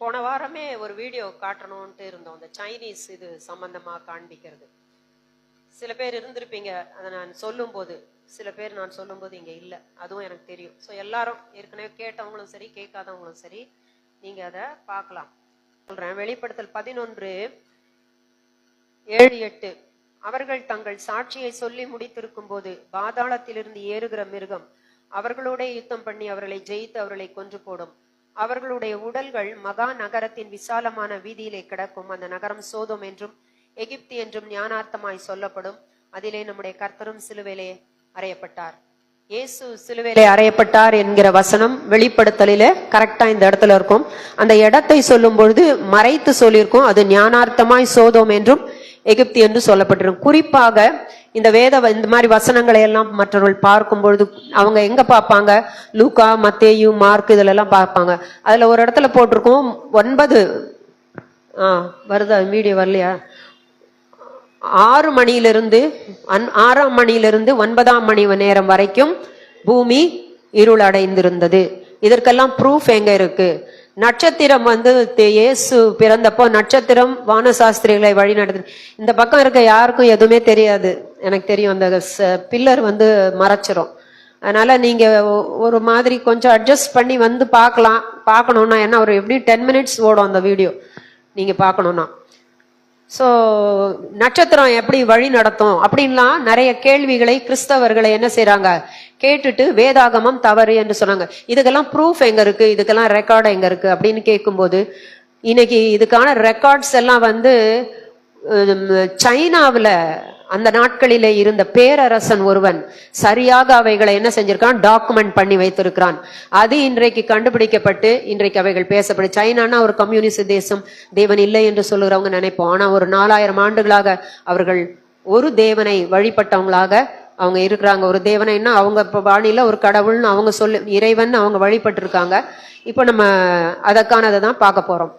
போன வாரமே ஒரு வீடியோ காட்டணும்ட்டு இருந்தோம். அந்த சைனீஸ் இது சம்பந்தமா காண்பிக்கிறது. சில பேர் இருந்திருப்பீங்க அதை நான் சொல்லும் போது, சில பேர் நான் சொல்லும் போது இங்க இல்லை, அதுவும் எனக்கு தெரியும். ஸோ எல்லாரும் ஏற்கனவே கேட்டவங்களும் சரி கேட்காதவங்களும் சரி நீங்க அதை பார்க்கலாம். சொல்றேன். வெளிப்படுத்தல் 11:7-8. அவர்கள் தங்கள் சாட்சியை சொல்லி முடித்திருக்கும் போது பாதாளத்திலிருந்து ஏறுகிற மிருகம் அவர்களோட யுத்தம் பண்ணி அவர்களை ஜெயித்து அவர்களை கொன்று போடும். அவர்களுடைய உடல்கள் மகா நகரத்தின் விசாலமான வீதியிலே கிடக்கும். அந்த நகரம் சோதோம் என்றும் எகிப்து என்றும் ஞானார்த்தமாய் சொல்லப்படும். அதிலே நம்முடைய கர்த்தரும் சிலுவையிலே அறையப்பட்டார். இயேசு சிலுவையிலே அறையப்பட்டார் என்கிற வசனம் வெளிப்படுத்தலிலே கரெக்டா இந்த இடத்துல இருக்கும். அந்த இடத்தை சொல்லும் பொழுது மறைத்து சொல்லியிருக்கும். அது ஞானார்த்தமாய் சோதோம் என்றும் எகிப்து என்று சொல்லப்பட்டிருக்கும். குறிப்பாக இந்த இந்த மாதிரி வசனங்களை எல்லாம் மற்றவர்கள் பார்க்கும் பொழுது அவங்க எங்க பார்ப்பாங்க? லூக்கா, மத்தேயு, மார்க் இதுல எல்லாம் பார்ப்பாங்க. அதுல ஒரு இடத்துல போட்டிருக்கோம் 9 வருதா? வீடியோ வரலையா? 6 மணியிலிருந்து 6ஆம் மணியிலிருந்து 9ஆம் மணி நேரம் வரைக்கும் பூமி இருள் அடைந்திருந்தது. இதற்கெல்லாம் ப்ரூஃப் எங்க இருக்கு? நட்சத்திரம் இயேசு பிறந்தப்போ நட்சத்திரம் வானசாஸ்திரிகளை வழி நடத்து. இந்த பக்கம் இருக்க யாருக்கும் எதுவுமே தெரியாது. எனக்கு தெரியும், அந்த பில்லர் மறைச்சிரும். அதனால நீங்க ஒரு மாதிரி கொஞ்சம் அட்ஜஸ்ட் பண்ணி பார்க்கணும்னா என்ன, ஒரு எப்படி 10 மினிட்ஸ் ஓடும் அந்த வீடியோ நீங்க பார்க்கணும்னா. ஸோ நட்சத்திரம் எப்படி வழி நடத்தும் அப்படின்லாம் நிறைய கேள்விகளை கிறிஸ்தவர்களை என்ன செய்யறாங்க, கேட்டுட்டு வேதாகமம் தவறு என்று சொன்னாங்க. இதுக்கெல்லாம் ப்ரூஃப் எங்க இருக்கு, இதுக்கெல்லாம் ரெக்கார்டு எங்க இருக்கு அப்படின்னு கேட்கும்போது இன்னைக்கு இதுக்கான ரெக்கார்ட்ஸ் எல்லாம் சைனாவில் அந்த நாட்களிலே இருந்த பேரரசன் ஒருவன் சரியாக அவைகளை என்ன செஞ்சிருக்கான், டாக்குமெண்ட் பண்ணி வைத்திருக்கிறான். அது இன்றைக்கு கண்டுபிடிக்கப்பட்டு இன்றைக்கு அவைகள் பேசப்படும். சைனானா ஒரு கம்யூனிஸ்ட் தேசம், தேவன் இல்லை என்று சொல்லுகிறவங்க நினைப்போம். ஆனா ஒரு 4000 ஆண்டுகளாக அவர்கள் ஒரு தேவனை வழிபட்டவங்களாக அவங்க இருக்கிறாங்க. ஒரு தேவனைன்னா அவங்க பாணியில ஒரு கடவுள்னு அவங்க இறைவன் அவங்க வழிபட்டு இருக்காங்க. இப்போ நம்ம அதற்கானதை தான் பார்க்க போறோம்.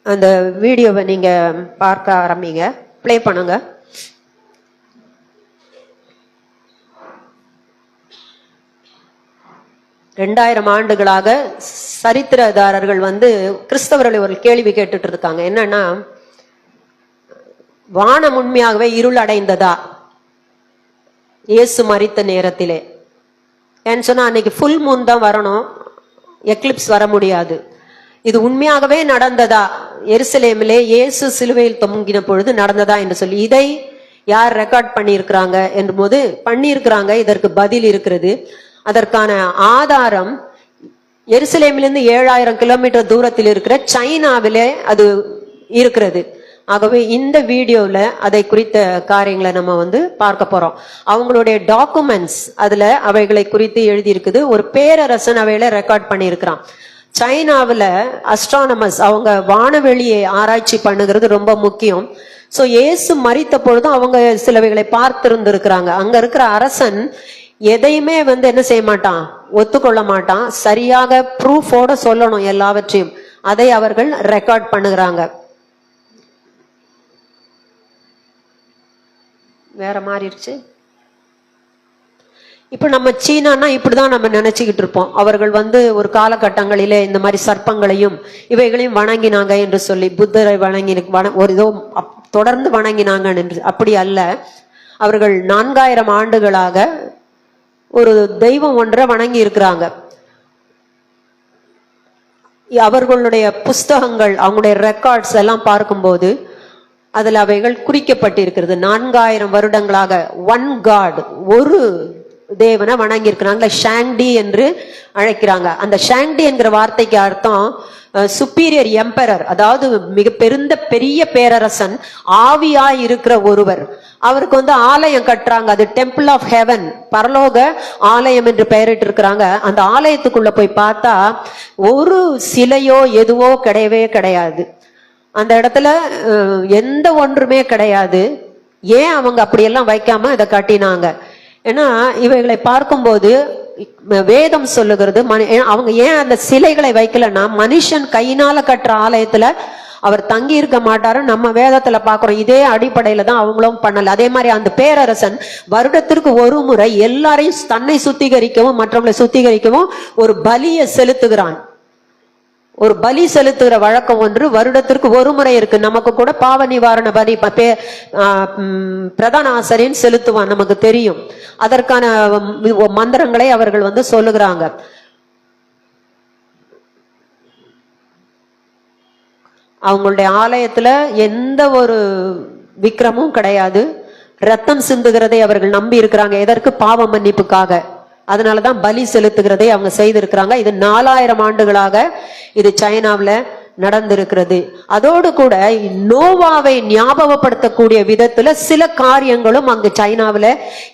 அந்த வீடியோவை நீங்க பார்க்க ஆரம்பிங்க, பிளே பண்ணுங்க. ரெண்டாயிரம் ஆண்டுகளாக சரித்திரதாரர்கள் கிறிஸ்தவர்களை ஒரு கேள்வி கேட்டுட்டு இருக்காங்க. என்னன்னா, வானம் உண்மையாகவே இருள் அடைந்ததா இயேசு மரித்த நேரத்திலே? ஏன்னு சொன்னா அன்னைக்கு ஃபுல் மூன் தான் வரணும், எக்லிப்ஸ் வர முடியாது. இது உண்மையாகவே நடந்ததா? எருசலேமிலே இயேசு சிலுவையில் தொங்கின பொழுது நடந்ததா என்று சொல்லி இதை யார் ரெக்கார்ட் பண்ணியிருக்கிறாங்க என்று போது பண்ணியிருக்கிறாங்க. இதற்கு பதில் இருக்கிறது. அதற்கான ஆதாரம் எருசலேமிலிருந்து 7000 கிலோமீட்டர் தூரத்தில் இருக்கிற சைனாவிலே அது இருக்கிறது. ஆகவே இந்த வீடியோல அதை குறித்த காரியங்களை நம்ம பார்க்க போறோம். அவங்களுடைய டாக்குமெண்ட்ஸ் அதுல அவைகளை குறித்து எழுதி இருக்குது. ஒரு பேரரசன் அவைகளை ரெக்கார்ட் பண்ணியிருக்கிறான். சைனாவில் அஸ்ட்ரானமர்ஸ் அவங்க வானவெளியை ஆராய்ச்சி பண்ணுகிறது ரொம்ப முக்கியம். சோ இயேசு மரித்த பொழுதும் அவங்க சிலவைகளை பார்த்திருந்திருக்கிறாங்க. அங்க இருக்கிற அரசன் எதையுமே என்ன செய்ய மாட்டான், ஒத்துக்கொள்ள மாட்டான். சரியாக ப்ரூஃபோட சொல்லணும் எல்லாவற்றையும். அதை அவர்கள் ரெக்கார்ட் பண்ணுகிறாங்க. வேற மாறிடுச்சு. இப்ப நம்ம சீனானா இப்படிதான் நம்ம நினைச்சுக்கிட்டு இருப்போம். அவர்கள் ஒரு காலகட்டங்களிலே இந்த மாதிரி சர்ப்பங்களையும் இவைகளையும் வணங்கினாங்க என்று சொல்லி, புத்தரை வணங்கி ஒரு இதோ தொடர்ந்து வணங்கினாங்க என்று. அப்படி அல்ல. அவர்கள் 4000 ஆண்டுகளாக ஒரு தெய்வம் ஒன்றை வணங்கி இருக்கிறாங்க. அவர்களுடைய புஸ்தகங்கள், அவங்களுடைய ரெக்கார்ட்ஸ் எல்லாம் பார்க்கும்போது அதுல அவைகள் குறிக்கப்பட்டிருக்கிறது. 4000 வருடங்களாக ஒன் காட், ஒரு தேவனை வணங்கி இருக்கிறாங்க. ஷாங்டி என்று அழைக்கிறாங்க. அந்த ஷாங்டி என்கிற வார்த்தைக்கு அர்த்தம் சுப்பீரியர் எம்பரர், அதாவது மிக பெரிய பேரரசன், ஆவியாய் இருக்கிற ஒருவர். அவருக்கு ஆலயம் கட்டுறாங்க. அது டெம்பிள் ஆஃப் ஹெவன், பரலோக ஆலயம் என்று பெயரிட்டு இருக்கிறாங்க. அந்த ஆலயத்துக்குள்ள போய் பார்த்தா ஒரு சிலையோ எதுவோ கிடையவே கிடையாது. அந்த இடத்துல எந்த ஒன்றுமே கிடையாது. ஏன் அவங்க அப்படியெல்லாம் வைக்காம இதை கட்டினாங்க? ஏன்னா இவைகளை பார்க்கும்போது வேதம் சொல்லுகிறது, அவங்க ஏன் அந்த சிலைகளை வைக்கலன்னா, மனுஷன் கையினால கட்டுற ஆலயத்துல அவர் தங்கி இருக்க மாட்டாரு. நம்ம வேதத்துல பாக்குறோம். இதே அடிப்படையில தான் அவங்களும் பண்ணல. அதே மாதிரி அந்த பேரரசன் வருடத்திற்கு ஒரு முறை எல்லாரையும் தன்னை சுத்திகரிக்கவும் மற்றவங்களை சுத்திகரிக்கவும் ஒரு பலியை செலுத்துகிறான். ஒரு பலி செலுத்துகிற வழக்கம் ஒன்று வருடத்திற்கு ஒரு முறை இருக்கு. நமக்கு கூட பாவ நிவாரண பலி பிரதான ஆசாரியன் செலுத்துவான், நமக்கு தெரியும். அதற்கான மந்திரங்களை அவர்கள் சொல்லுகிறாங்க. அவங்களுடைய ஆலயத்துல எந்த ஒரு விக்கிரமும் கிடையாது. ரத்தம் சிந்துகிறதை அவர்கள் நம்பி இருக்கிறாங்க. எதற்கு? பாவ மன்னிப்புக்காக. அதனாலதான் பலி செலுத்துகிறதை அவங்க செய்திருக்கிறாங்க. இது 4000 ஆண்டுகளாக இது சைனாவில் நடந்திருக்கிறது. அதோடு கூட நோவாவை ஞாபகப்படுத்தக்கூடிய விதத்துல சில காரியங்களும் அங்கு சைனாவில்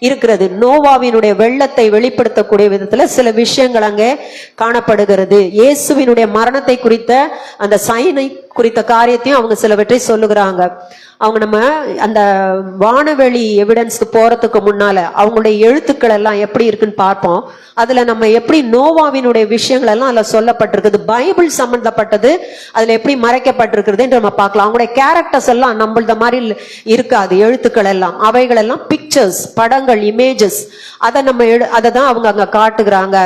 இருக்கிறது. நோவாவினுடைய வெள்ளத்தை வெளிப்படுத்தக்கூடிய விதத்துல சில விஷயங்கள் அங்கே காணப்படுகிறது. இயேசுவினுடைய மரணத்தை குறித்த அந்த சைனை குறித்த காரியத்தையும் அவங்க சிலவற்றை சொல்லுகிறாங்க. அவங்க நம்ம அந்த வானவெளி எவிடன்ஸ்க்கு போறதுக்கு முன்னால அவங்களுடைய எழுத்துக்கள் எல்லாம் எப்படி இருக்குன்னு பார்ப்போம். அதுல நம்ம எப்படி நோவாவினுடைய விஷயங்கள் எல்லாம் அதுல சொல்லப்பட்டிருக்குது, பைபிள் சம்பந்தப்பட்டது அதுல எப்படி மறைக்கப்பட்டிருக்கிறது என்று நம்ம பார்க்கலாம். அவங்களுடைய கேரக்டர்ஸ் எல்லாம் நம்மளத மாதிரி இருக்காது. எழுத்துக்கள் எல்லாம் அவைகள் எல்லாம் பிக்சர்ஸ், படங்கள், இமேஜஸ். அதை தான் அவங்க அங்க காட்டுகிறாங்க.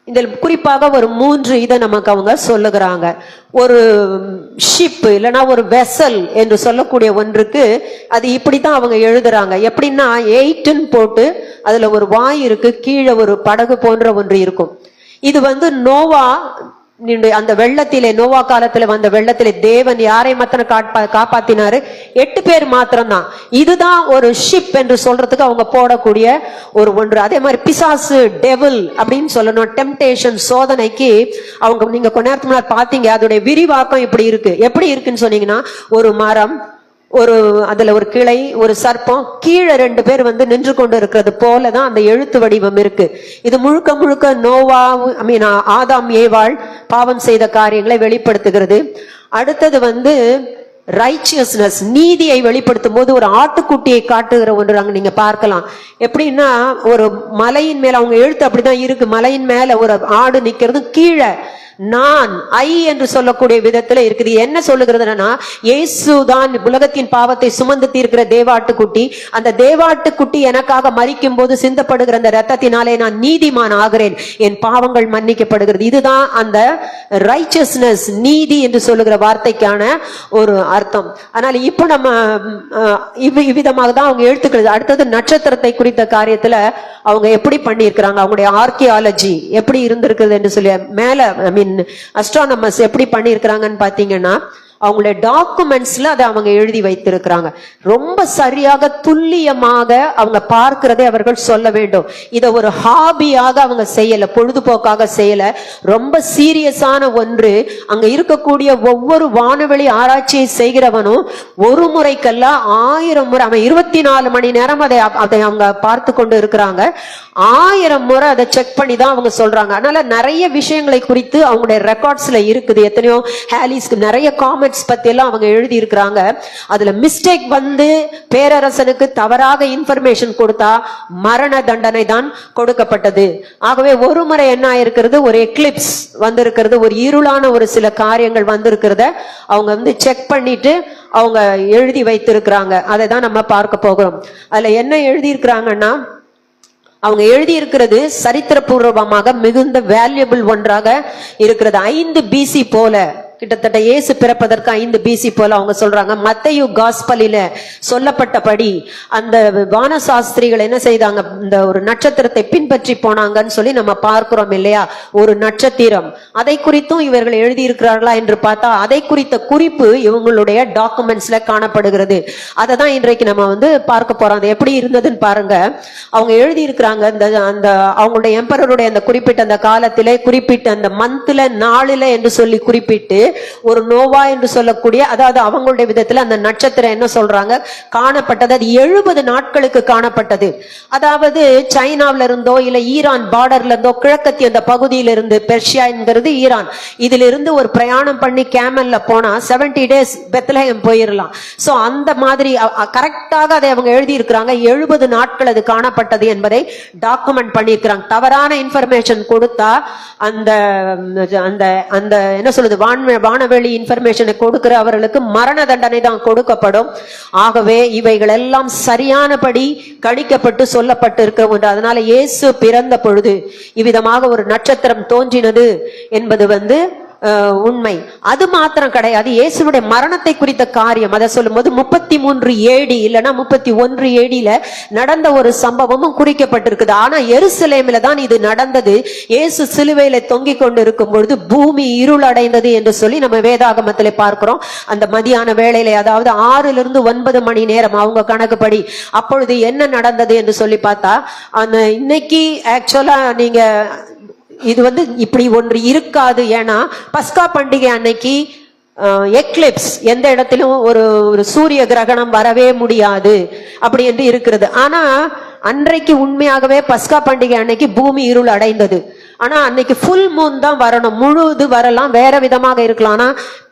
இதில் குறிப்பாக ஒரு 3 இதை நமக்கு அவங்க சொல்லுகிறாங்க. ஒரு ஷிப் இல்லைன்னா ஒரு வெசல் என்று சொல்லக்கூடிய ஒன்றுக்கு அது இப்படித்தான் அவங்க எழுதுறாங்க. எப்படின்னா 8ன்னு போட்டு அதுல ஒரு வாய் இருக்கு, கீழே ஒரு படகு போன்ற ஒன்று இருக்கும். இது நோவா அந்த வெள்ளத்திலே, நோவா காலத்துல வந்த வெள்ளத்திலே தேவன் யாரை மாத்திரம் காப்பாத்தினாரு? 8 பேர் மாத்திரம்தான். இதுதான் ஒரு ஷிப் என்று சொல்றதுக்கு அவங்க போடக்கூடிய ஒரு ஒன்று. அதே மாதிரி பிசாசு, டெவில் அப்படின்னு சொல்லணும், டெம்டேஷன், சோதனைக்கு அவங்க நீங்க கொஞ்ச நேரத்துக்கு முன்னாடி பாத்தீங்க. அதோடைய விரிவாக்கம் இப்படி இருக்கு. எப்படி இருக்குன்னு சொன்னீங்கன்னா, ஒரு மரம், அதுல ஒரு கிளை, ஒரு சர்ப்பம், கீழே 2 பேர் நின்று கொண்டு இருக்கிறது போலதான் அந்த எழுத்து வடிவம் இருக்கு. இது முழுக்க முழுக்க நோவா ஆதாம் ஏவாள் பாவம் செய்த காரியங்களை வெளிப்படுத்துகிறது. அடுத்தது ரைச்சியஸ்னஸ், நீதியை வெளிப்படுத்தும் போது ஒரு ஆட்டுக்குட்டியை காட்டுகிற ஒன்று அங்க நீங்க பார்க்கலாம். எப்படின்னா, ஒரு மலையின் மேல அவங்க எழுத்து அப்படிதான் இருக்கு. மலையின் மேல ஒரு ஆடு நிக்கிறது, கீழே நான் என்று சொல்லக்கூடிய விதத்துல இருக்குது. என்ன சொல்லுகிறதுனா, இயேசுதான் உலகத்தின் பாவத்தை சுமந்து தீர்க்கிற தேவாட்டுக்குட்டி. அந்த தேவாட்டுக்குட்டி எனக்காக மரிக்கும் போது சிந்தப்படுகிற அந்த ரத்தத்தினாலே நான் நீதிமான் ஆகிறேன், என் பாவங்கள் மன்னிக்கப்படுகிறது. இதுதான் அந்த ரைச்சஸ்னஸ், நீதி என்று சொல்லுகிற வார்த்தைக்கான ஒரு அர்த்தம். அதனால இப்ப நம்ம இவ்விதமாக தான் அவங்க எழுத்துக்கள். அடுத்தது நட்சத்திரத்தை குறித்த காரியத்துல அவங்க எப்படி பண்ணியிருக்கிறாங்க, அவங்களுடைய ஆர்கியாலஜி எப்படி இருந்திருக்குது என்று சொல்லி மேல அஸ்ட்ரானமர்ஸ் எப்படி பண்ணியிருக்கிறாங்கன்னு பாத்தீங்கன்னா, அவங்களுடைய டாக்குமெண்ட்ஸ்ல அதை அவங்க எழுதி வைத்திருக்கிறாங்க. ரொம்ப சரியாக துல்லியமாக அவங்க பார்க்கிறதை அவர்கள் சொல்ல வேண்டும். இதை ஒரு ஹாபியாக அவங்க செய்யல, பொழுதுபோக்காக செய்யல, ரொம்ப சீரியஸான ஒன்று. அங்க இருக்கக்கூடிய ஒவ்வொரு வானவெளி ஆராய்ச்சியை செய்கிறவனும் ஒரு முறைக்கல்ல 1000 முறை, அவன் 24 மணி நேரம் அதை அவங்க பார்த்து கொண்டு இருக்கிறாங்க. 1000 முறை அதை செக் பண்ணி தான் அவங்க சொல்றாங்க. அதனால நிறைய விஷயங்களை குறித்து அவங்களுடைய ரெக்கார்ட்ஸ்ல இருக்குது. எத்தனையோ ஹாலிஸ்க்கு நிறைய காமெண்ட்ஸ் பத்தி எல்லாம் அவங்க எழுதி இருக்கிறாங்க. அதுல மிஸ்டேக் பேரரசனுக்கு தவறாக இன்ஃபர்மேஷன் கொடுத்தா மரண தண்டனை தான் கொடுக்கப்பட்டது. ஆகவே ஒரு முறை என்ன ஆயிருக்கிறது, ஒரு எக்லிப்ஸ் வந்திருக்கிறது, ஒரு இருளான ஒரு சில காரியங்கள் வந்திருக்கிறத அவங்க செக் பண்ணிட்டு அவங்க எழுதி வைத்திருக்கிறாங்க. அதை தான் நம்ம பார்க்க போகிறோம். அதுல என்ன எழுதி இருக்கிறாங்கன்னா, அவங்க எழுதி இருக்கிறது சரித்திரபூர்வமாக மிகுந்த வேல்யூபிள் ஒன்றாக இருக்கிறது. 5 BC போல, கிட்டத்தட்ட இயேசு பிறப்பதற்கு 5 BC போல அவங்க சொல்றாங்க. மத்தேயு காஸ்பலில சொல்லப்பட்டபடி அந்த வானசாஸ்திரிகள் என்ன செய்தாங்க, இந்த ஒரு நட்சத்திரத்தை பின்பற்றி போனாங்கன்னு சொல்லி நம்ம பார்க்கிறோம் இல்லையா? ஒரு நட்சத்திரம், அதை குறித்தும் இவர்கள் எழுதியிருக்கிறார்களா என்று பார்த்தா அதை குறித்த குறிப்பு இவங்களுடைய டாக்குமெண்ட்ஸ்ல காணப்படுகிறது. அதை தான் இன்றைக்கு நம்ம பார்க்க போறோம். அது எப்படி இருந்ததுன்னு பாருங்க. அவங்க எழுதி இருக்கிறாங்க, அந்த அவங்களுடைய எம்பரருடைய அந்த குறிப்பிட்ட அந்த காலத்திலே, குறிப்பிட்ட அந்த மந்த்ல, நாளில என்று சொல்லி குறிப்பிட்டு ஒரு நோவா என்று சொல்லக்கூடிய, அதாவது அவங்களுடைய விதத்துல அந்த நட்சத்திரம் என்ன சொல்றாங்க, காணப்பட்டது. அது 70 நாட்களுக்கு காணப்பட்டது. அதாவது சைனாவில இருந்தோ இல்ல ஈரான் பார்டர்ல இருந்தோ, கிழக்கத்திய அந்த பகுதியில இருந்து, பெர்ஷியா என்கிறது ஈரான், இதுல இருந்து ஒரு பிரயாணம் பண்ணி கேமல்ல போனா 70 days பெத்லஹேம் போயிடலாம். சோ அந்த மாதிரி கரெக்டாக அதை அவங்க எழுதி இருக்கிறாங்க. 70 நாட்கள் அது காணப்பட்டது என்பதை டாக்குமெண்ட் பண்ணியிருக்கிறாங்க. தவறான இன்ஃபர்மேஷன் கொடுத்தா அந்த அந்த அந்த என்ன சொல்லுது, வானவெளி இன்ஃபர்மேஷனை கொடுக்கிற அவர்களுக்கு மரண தண்டனை தான் கொடுக்கப்படும். ஆகவே இவைகள் எல்லாம் சரியானபடி கணிக்கப்பட்டு சொல்லப்பட்டு இருக்க ஒன்று. அதனால இயேசு பிறந்த பொழுது இவ்விதமாக ஒரு நட்சத்திரம் தோன்றினது என்பது உண்மை. அது மாத்திரம் கிடையாது, இயேசுனுடைய மரணத்தை குறித்த காரியம் அதை சொல்லும் போது 33 AD இல்லைன்னா 31 AD நடந்த ஒரு சம்பவமும் குறிக்கப்பட்டிருக்குது. ஆனா எருசலேமில தான் இது நடந்தது. இயேசு சிலுவையில தொங்கிக் கொண்டு இருக்கும் பொழுது பூமி இருள் அடைந்தது என்று சொல்லி நம்ம வேதாகமத்திலே பார்க்கிறோம். அந்த மதியான வேளையிலே, அதாவது 6 to 9 மணி நேரம் அவங்க கணக்குப்படி. அப்பொழுது என்ன நடந்தது என்று சொல்லி பார்த்தா, அந்த இன்னைக்கு ஆக்சுவலா நீங்க இது இப்படி ஒன்று இருக்காது. ஏன்னா பஸ்கா பண்டிகை அன்னைக்கு எக்லிப்ஸ், எந்த இடத்திலும் ஒரு சூரிய கிரகணம் வரவே முடியாது அப்படி என்று இருக்கிறது. ஆனா அன்றைக்கு உண்மையாகவே பஸ்கா பண்டிகை அன்னைக்கு பூமி இருள் அடைந்தது. ஆனா அன்னைக்கு ஃபுல் மூன் தான் வரணும், முழுது வரலாம், வேற விதமாக இருக்கலாம். ஆனா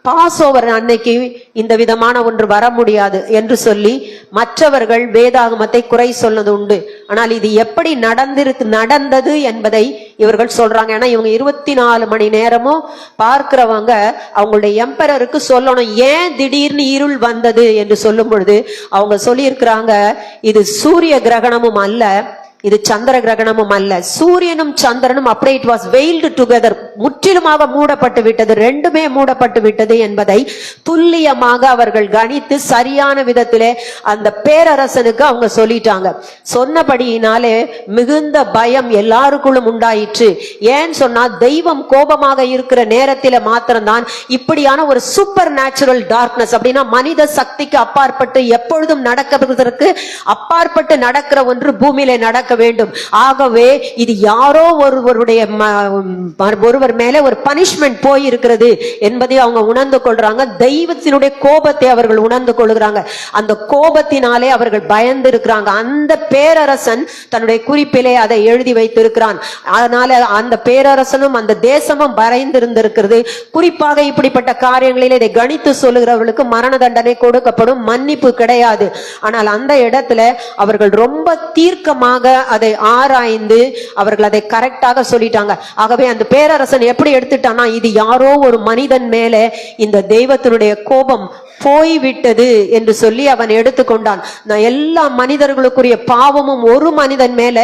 பாஸ் ஓவர் அன்னைக்கு இந்த விதமான ஒன்று வர முடியாது என்று சொல்லி மற்றவர்கள் வேதாகமத்தை குறை சொன்னது உண்டு. ஆனால் இது எப்படி நடந்தது என்பதை இவர்கள் சொல்றாங்க. ஏன்னா இவங்க 24 மணி நேரமும் பார்க்கிறவங்க அவங்களுடைய எம்பரருக்கு சொல்லணும், ஏன் திடீர்னு இருள் வந்தது என்று சொல்லும் பொழுது அவங்க சொல்லி இருக்கிறாங்க, இது சூரிய கிரகணமும் அல்ல, இது சந்திர கிரகணமும் அல்ல. சூரியனும் சந்திரனும் அப்படியே இட் வாஸ் வெயில்டு டுகெதர், முற்றிலுமாக மூடப்பட்டு விட்டது, ரெண்டுமே மூடப்பட்டு விட்டது என்பதை துல்லியமாக அவர்கள் கணித்து சரியான விதத்திலே அந்த பேரரசனுக்கு அவங்க சொல்லிட்டாங்க. சொன்னபடியினாலே மிகுந்த பயம் எல்லாருக்குள்ளும் உண்டாயிற்று. ஏன்னு சொன்னா தெய்வம் கோபமாக இருக்கிற நேரத்தில மாத்திரம்தான் இப்படியான ஒரு சூப்பர் நேச்சுரல் டார்க்னஸ், அப்படின்னா மனித சக்திக்கு அப்பாற்பட்டு எப்பொழுதும் நடக்கிறதற்கு அப்பாற்பட்டு நடக்கிற ஒன்று பூமியில நடக்க வேண்டும். ஆகவே இது யாரோ ஒருவர் மேலே ஒரு பனிஷ்மெண்ட் போய் இருக்கிறது என்பதை அவங்க உணர்ந்து கொள்றாங்க. தெய்வத்தினுடைய கோபத்தை அவர்கள் உணர்ந்து கொள்கிறாங்க. அந்த கோபத்தினாலே அவர்கள் பயந்து இருக்கிறாங்க. அந்த பேரரசன் தன்னுடைய குறிப்பிலே அதை எழுதி வைத்திருக்கிறான். அதனால அந்த பேரரசனும் அந்த தேசமும் பயந்திருந்திருக்கிறது. குறிப்பாக இப்படிப்பட்ட காரியங்களில் இதை கணித்து சொல்லுகிறவர்களுக்கு மரண தண்டனை கொடுக்கப்படும், மன்னிப்பு கிடையாது. ஆனால் அந்த இடத்துல அவர்கள் ரொம்ப தீர்க்கமாக அதை ஆராய்ந்து அவர்கள் அதை கரெக்டாக சொல்லிட்டாங்க. ஆகவே அந்த பேரரசன் எப்படி எடுத்துட்டானா, இது யாரோ ஒரு மனிதன் மேல இந்த தெய்வத்தினுடைய கோபம் போய்விட்டது என்று சொல்லி அவன் எடுத்துக்கொண்டான். நான் எல்லா மனிதர்களுக்குரிய பாவமும் ஒரு மனிதன் மேல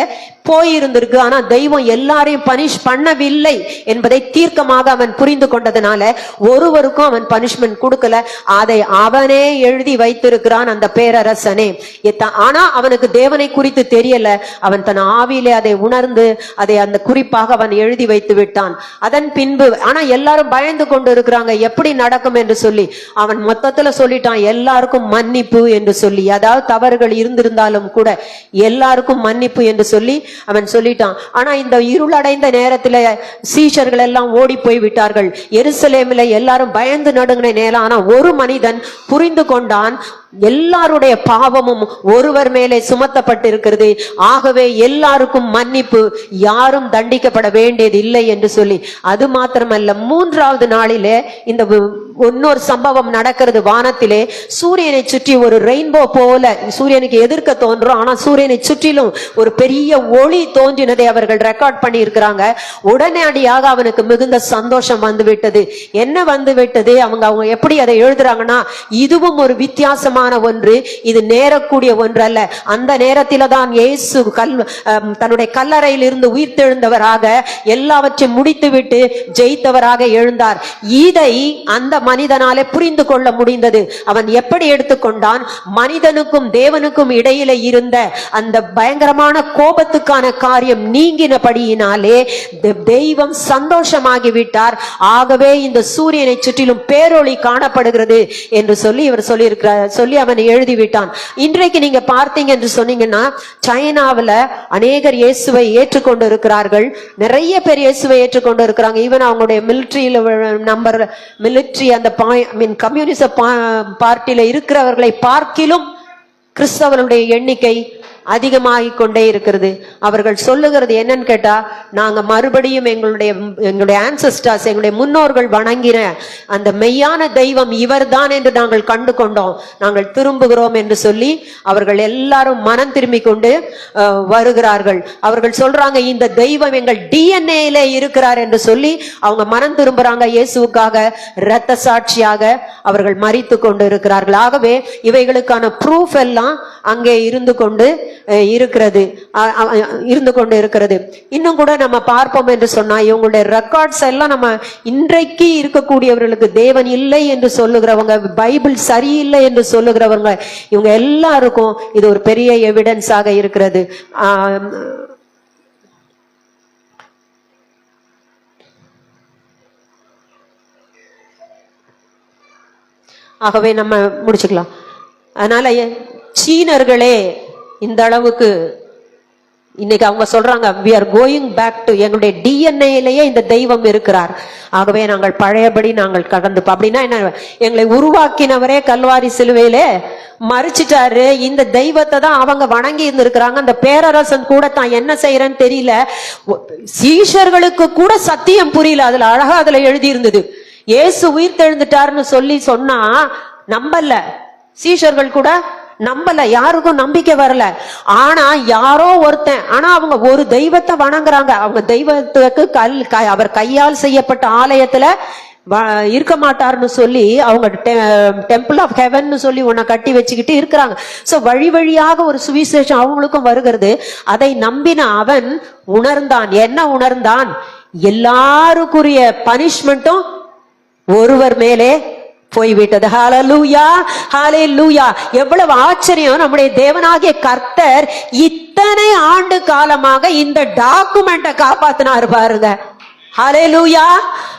போயிருந்திருக்கு, ஆனா தெய்வம் எல்லாரையும் பனிஷ் பண்ணவில்லை என்பதை தீர்க்கமாக அவன் புரிந்து கொண்டதுனால ஒருவருக்கும் அவன் பனிஷ்மெண்ட் கொடுக்கல. அதை அவனே எழுதி வைத்திருக்கிறான் அந்த பேரரசனே. ஆனா அவனுக்கு தேவனை குறித்து தெரியல. அவன் தன் ஆவியிலே அதை உணர்ந்து அதை அந்த குறிப்பாக அவன் எழுதி வைத்து விட்டான். அதன் பின்பு ஆனா எல்லாரும் பயந்து கொண்டு இருக்கிறாங்க, எப்படி நடக்கும் என்று சொல்லி. அவன் மொத்தத்தில் சொல்லிட்டான், எல்லாருக்கும் மன்னிப்பு என்று சொல்லி. அதாவது தவறுகள் இருந்திருந்தாலும் கூட எல்லாருக்கும் மன்னிப்பு என்று சொல்லி அவன் சொல்லிட்டான். ஆனா இந்த இருளடைந்த நேரத்துல சீஷர்கள் எல்லாம் ஓடி போய் விட்டார்கள். எருசலேமில் எல்லாரும் பயந்து நடுங்கின நேரம். ஆனா ஒரு மனிதன் புரிந்து கொண்டான், எல்லாருடைய பாவமும் ஒருவர் மேலே சுமத்தப்பட்டிருக்கிறது, ஆகவே எல்லாருக்கும் மன்னிப்பு, யாரும் தண்டிக்கப்பட வேண்டியது இல்லை என்று சொல்லி. அது மாத்திரமல்ல, 3வது நாளிலே இந்த இன்னொரு சம்பவம் நடக்கிறது. வானத்திலே சூரியனை சுற்றி ஒரு ரெயின்போ போல, சூரியனுக்கு எதிர்க்க தோன்றும், ஆனா சூரியனை சுற்றிலும் ஒரு பெரிய ஒளி தோன்றினதை அவர்கள் ரெக்கார்ட் பண்ணி இருக்கிறாங்க. உடனடியாக அவனுக்கு மிகுந்த சந்தோஷம் வந்து விட்டது. என்ன வந்து விட்டது, அவங்க எப்படி அதை எழுதுறாங்கன்னா, இதுவும் ஒரு வித்தியாசமான ஒன்று, இது நேரக்கூடிய ஒன்று அல்ல. அந்த நேரத்தில தான் இயேசு தன்னுடைய கல்லறையில் இருந்து உயிர்த்தெழுந்தவராக எல்லாவற்றையும் முடித்துவிட்டு ஜெயித்தவராக எழுந்தார். இதை அந்த மனிதனாலே புரிந்து கொள்ள முடிந்தது. அவன் எப்படி எடுத்துக்கொண்டான், மனிதனுக்கும் தேவனுக்கும் இடையில இருந்த அந்த பயங்கரமான கோபத்துக்கான காரியம் நீங்கினபடியினாலே தெய்வம் சந்தோஷமாகிவிட்டார். ஆகவே இந்த சூரியனை சுற்றிலும் பேரொளி காணப்படுகிறது என்று சொல்லி இவர் சொல்லி அவன் எழுதிவிட்டான். இன்றைக்கு நீங்க பார்த்தீங்க என்று சொன்னீங்கன்னா, சைனாவில் அநேகர் இயேசுவை ஏற்றுக்கொண்டு இருக்கிறார்கள். நிறைய பேர் இயேசுவை ஏற்றுக்கொண்டு இருக்கிறாங்க. ஈவன் அவங்களுடைய மிலிட்டரி அந்த கம்யூனிஸ்ட் பார்ட்டியில இருக்கிறவர்களை பார்க்கிலும் கிறிஸ்தவர்களுடைய எண்ணிக்கை அதிகமாகிக் கொண்டே இருக்கிறது. அவர்கள் சொல்லுகிறது என்னன்னு கேட்டா, நாங்க மறுபடியும் எங்களுடைய ஆன்செஸ்டர்ஸ், எங்களுடைய முன்னோர்கள் வணங்கின அந்த மெய்யான தெய்வம் இவர்தான் என்று நாங்கள் கண்டு கொண்டோம், நாங்கள் திரும்புகிறோம் என்று சொல்லி அவர்கள் எல்லாரும் மனம் திரும்பி கொண்டு வருகிறார்கள். அவர்கள் சொல்றாங்க, இந்த தெய்வம் எங்கள் டிஎன்ஏல இருக்கிறார் என்று சொல்லி அவங்க மனம் திரும்புறாங்க. இயேசுவுக்காக இரத்த சாட்சியாக அவர்கள் மரித்து கொண்டு இருக்கிறார்கள். ஆகவே இவைகளுக்கான ப்ரூஃப் எல்லாம் அங்கே இருந்து கொண்டு இருந்து கொண்டு இருக்கிறது. இன்னும் கூட நம்ம பார்ப்போம் என்று சொன்னா, இவங்களுடைய ரெக்கார்ட்ஸ் எல்லாம் நம்ம இன்றைக்கு இருக்கக்கூடியவர்களுக்கு தேவன் இல்லை என்று சொல்லுகிறவங்க, பைபிள் சரியில்லை என்று சொல்லுகிறவங்க, இவங்க எல்லாருக்கும் இது ஒரு பெரிய எவிடன்ஸாக இருக்கிறது. ஆகவே நம்ம முடிச்சுக்கலாம். அதனால சீனர்களே இந்த அளவுக்கு இன்னைக்கு அவங்க சொல்றாங்க, we are going back to எங்களுடைய டிஎன்ஏலேயே இந்த தெய்வம் இருக்கிறார். ஆகவே நாங்கள் பழையபடி நாங்கள் கடந்து, அப்படின்னா என்ன, எங்களை உருவாக்கினவரே கல்வாரி சிலுவையிலே மறிச்சிட்டாரு. இந்த தெய்வத்தை தான் அவங்க வணங்கி இருந்திருக்கிறாங்க. அந்த பேரரசன் கூட தான் என்ன செய்யறன்னு தெரியல. சீஷர்களுக்கு கூட சத்தியம் புரியல. அதுல அழகா அதுல எழுதி இருந்தது, இயேசு உயிர் தெழுந்துட்டாருன்னு சொன்னா நம்பல. சீஷர்கள் கூட நம்பல, யாருக்கும் நம்பிக்கை வரல. ஆனா யாரோ ஒருத்தன், ஆனா அவங்க ஒரு தெய்வத்தை வணங்குறாங்க. அவங்க தெய்வத்துக்கு அவர் கையால் செய்யப்பட்ட ஆலயத்துல இருக்க மாட்டார்னு சொல்லி அவங்க டெம்பிள் ஆஃப் ஹெவன் சொல்லி உன்னை கட்டி வச்சுக்கிட்டு இருக்கிறாங்க. சோ வழி வழியாக ஒரு சுவிசேஷம் அவங்களுக்கும் வருகிறது. அதை நம்பின அவன் உணர்ந்தான். என்ன உணர்ந்தான்? எல்லாருக்குரிய பனிஷ்மெண்ட்டும் ஒருவர் மேலே போய்விட்டது. ஹல்லேலூயா, ஹல்லேலூயா. எவ்வளவு ஆச்சரியம்! நம்முடைய தேவனாகிய கர்த்தர் இத்தனை ஆண்டு காலமாக இந்த டாக்குமெண்ட்டை காப்பாத்தினாரு பாருங்க. ஹல்லேலூயா,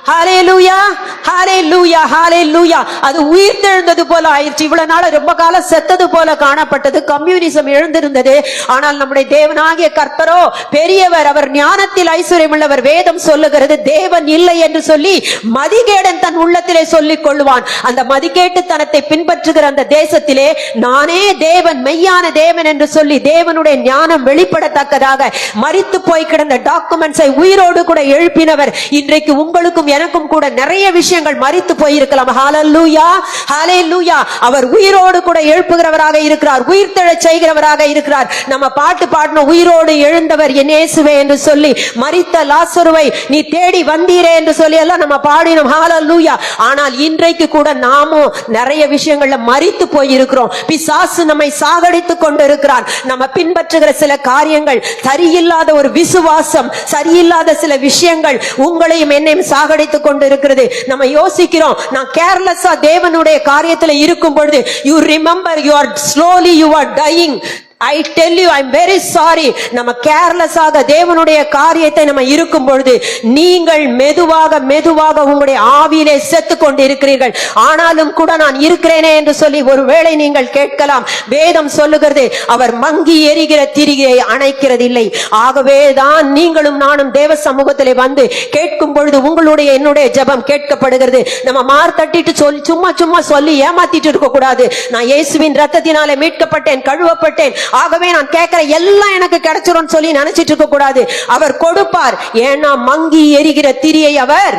ஹல்லேலூயா, ஹல்லேலூயா, ஹல்லேலூயா. அது உயிர் தெழுந்தது போல ஆயிடுச்சு. இவ்வளவு நாள் ரொம்ப காலம் செத்தது போல காணப்பட்டது. கம்யூனிசம் எழுந்திருந்தது. ஆனால் நம்முடைய தேவனாகிய கர்த்தரோ பெரியவர், அவர் ஞானத்தில் ஐஸ்வர்யம் உள்ளவர். வேதம் சொல்லுகிறது, தேவன் இல்லை என்று சொல்லி மதிகேடன் தன் உள்ளத்திலே சொல்லிக் கொள்வான். அந்த மதிகேட்டுத்தனத்தை பின்பற்றுகிற அந்த தேசத்திலே நானே தேவன், மெய்யான தேவன் என்று சொல்லி தேவனுடைய ஞானம் வெளிப்படத்தக்கதாக மரித்து போய் கிடந்த டாக்குமெண்ட்ஸை உயிரோடு கூட எழுப்பினவர் இன்றைக்கு உங்களுக்கும் எனக்கும் கூட நிறைய விஷயங்கள் மரித்து போயிருக்கலாம். ஹல்லேலூயா, ஹல்லேலூயா. அவர் உயிரோடு கூட எழுப்புகிறவராக இருக்கிறார், உயிர் தெழச் செய்கிறவராக இருக்கிறார். நம்ம பாட்டு பாடணும், உயிரோடு எழுந்தவர் என் இயேசுவே என்று சொல்லி, மரித்த லாசருவை நீ தேடி வந்தீரே என்று சொல்லி எல்லாம் நம்ம பாடினோம். ஹல்லேலூயா. ஆனால் இன்றைக்கு கூட நாமும் நிறைய விஷயங்கள்ல மரித்து போயிருக்கிறோம். பிசாசு நம்மை சாகடித்துக் கொண்டு இருக்கிறான். நம்ம பின்பற்றுகிற சில காரியங்கள் சரியில்லாத ஒரு விசுவாசம், சரியில்லாத சில விஷயங்கள் உங்களையும் என்னையும் சாகடித்துக் கொண்டு இருக்கிறது. நம்ம யோசிக்கிறோம், நான் கேர்லெஸ்ஸா தேவனுடைய காரியத்தில் இருக்கும் பொழுது, you remember you are slowly you are dying. I tell you, I'm very sorry. நம்ம கேர்லெஸ்ஸாக தேவனுடைய காரியத்தை நம்ம இருக்கும் பொழுது நீங்கள் மெதுவாக மெதுவாக உங்களுடைய ஆவியிலே செத்து கொண்டு இருக்கிறீர்கள். ஆனாலும் கூட நான் இருக்கிறேனே என்று சொல்லி ஒருவேளை நீங்கள் கேட்கலாம். வேதம் சொல்லுகிறது, அவர் மங்கி எரிகிற திரியை அணைக்கிறதில்லை. ஆகவே தான் நீங்களும் நானும் தேவ சமூகத்திலே வந்து கேட்கும் பொழுது உங்களுடைய என்னுடைய ஜெபம் கேட்கப்படுகிறது. நம்ம மார் தட்டிட்டு சும்மா சும்மா சொல்லி ஏமாத்திட்டு இருக்க கூடாது. நான் இயேசுவின் ரத்தத்தினாலே மீட்கப்பட்டேன், கழுவப்பட்டேன், ஆகவே நான் கேட்கிற எல்லாம் எனக்கு கிடைச்சிரும் சொல்லி நினைச்சிட்டு இருக்க கூடாது. அவர் கொடுப்பார். ஏன்னா மங்கி எரிகிற திரியை அவர்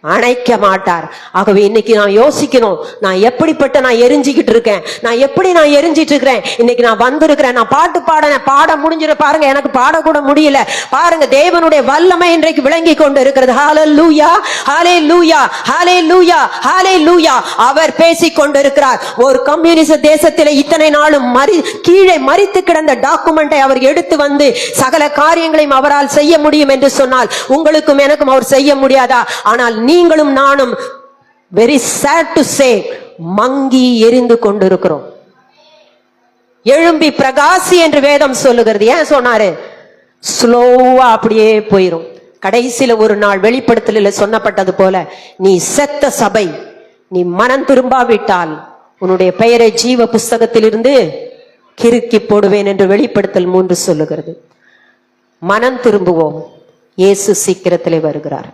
அணைக்க மாட்டார். ஆகவே இன்னைக்கு நான் யோசிக்கணும், நான் எப்படிப்பட்ட நான் எரிஞ்சுக்கிட்டு இருக்கேன், நான் எப்படி நான் எரிஞ்சிட்டு இருக்கிறேன். இன்னைக்கு நான் வந்திருக்கிறேன், நான் பாட முடிஞ்சிட பாருங்க, எனக்கு பாடக்கூட முடியல பாருங்க. தேவனுடைய வல்லமை இன்றைக்கு விளங்கி கொண்டு இருக்கிறது. ஹல்லேலூயா, ஹல்லேலூயா, ஹல்லேலூயா, ஹல்லேலூயா. அவர் பேசிக் கொண்டிருக்கிறார். ஒரு கம்யூனிச தேசத்திலே இத்தனை நாளும் கீழே மரித்து கிடந்த டாக்குமெண்டை அவர் எடுத்து வந்து சகல காரியங்களையும் அவரால் செய்ய முடியும் என்று சொன்னால் உங்களுக்கும் எனக்கும் அவர் செய்ய முடியாதா? ஆனால் நீங்களும் நானும் very sad to say மங்கி எரிந்து கொண்டிருக்கிறோம். எழும்பி பிரகாசி என்று வேதம் சொல்லுகிறது. ஏன் சொன்னாரு? ஸ்லோவா அப்படியே போயிரும். கடைசியில ஒரு நாள் வெளிப்படுத்தலில் சொன்னப்பட்டது போல, நீ செத்த சபை, நீ மனம் திரும்பாவிட்டால் உன்னுடைய பெயரை ஜீவ புஸ்தகத்திலிருந்து கிறுக்கி போடுவேன் என்று வெளிப்படுத்தல் 3 சொல்லுகிறது. மனம் திரும்புவோம், இயேசு சீக்கிரத்திலே வருகிறார்.